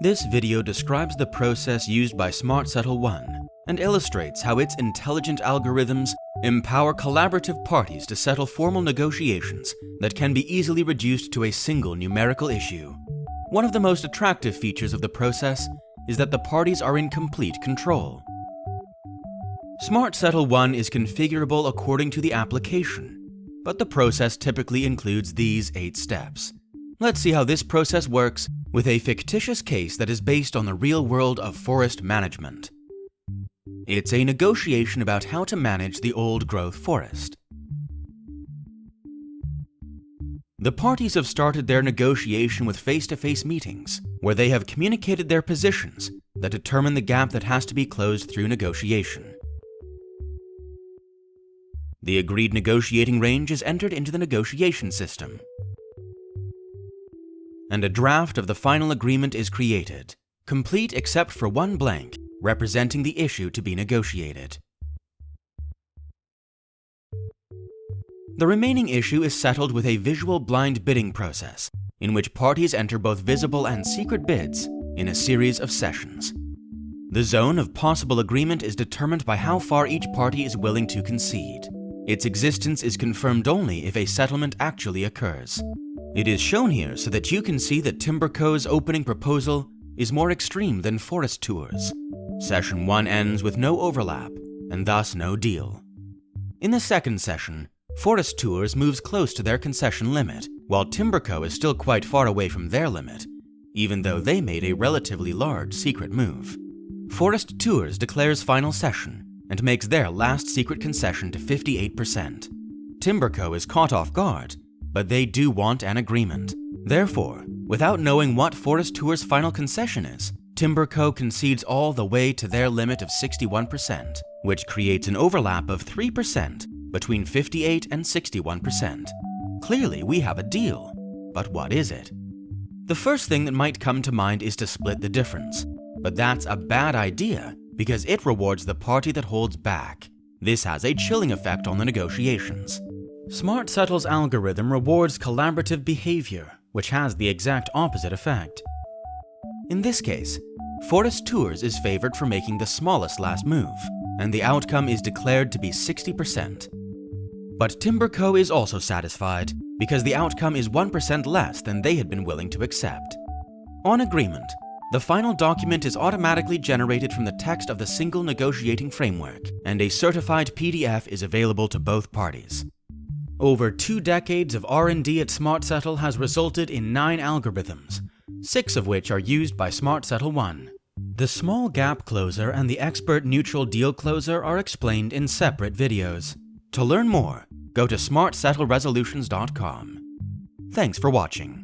This video describes the process used by Smartsettle ONE and illustrates how its intelligent algorithms empower collaborative parties to settle formal negotiations that can be easily reduced to a single numerical issue. One of the most attractive features of the process is that the parties are in complete control. Smartsettle ONE is configurable according to the application, but the process typically includes these 8 steps. Let's see how this process works with a fictitious case that is based on the real world of forest management. It's a negotiation about how to manage the old-growth forest. The parties have started their negotiation with face-to-face meetings, where they have communicated their positions that determine the gap that has to be closed through negotiation. The agreed negotiating range is entered into the negotiation system, and a draft of the final agreement is created, complete except for one blank representing the issue to be negotiated. The remaining issue is settled with a visual blind bidding process, in which parties enter both visible and secret bids in a series of sessions. The zone of possible agreement is determined by how far each party is willing to concede. Its existence is confirmed only if a settlement actually occurs. It is shown here so that you can see that Timberco's opening proposal is more extreme than Forest Tour's. Session 1 ends with no overlap, and thus no deal. In the second session, Forest Tours moves close to their concession limit, while Timberco is still quite far away from their limit, even though they made a relatively large secret move. Forest Tours declares final session and makes their last secret concession to 58%. Timberco is caught off guard, but they do want an agreement. Therefore, without knowing what Forest Tours' final concession is, Timberco concedes all the way to their limit of 61%, which creates an overlap of 3% between 58 and 61%. Clearly, we have a deal, but what is it? The first thing that might come to mind is to split the difference, but that's a bad idea because it rewards the party that holds back. This has a chilling effect on the negotiations. Smartsettle's algorithm rewards collaborative behavior, which has the exact opposite effect. In this case, Forest Tours is favored for making the smallest last move, and the outcome is declared to be 60%. But Timberco is also satisfied because the outcome is 1% less than they had been willing to accept. On agreement, the final document is automatically generated from the text of the single negotiating framework, and a certified PDF is available to both parties. Over 2 decades of R&D at Smartsettle has resulted in 9 algorithms, 6 of which are used by Smartsettle ONE. The small gap closer and the expert neutral deal closer are explained in separate videos. To learn more, go to smartsettleresolutions.com. Thanks for watching.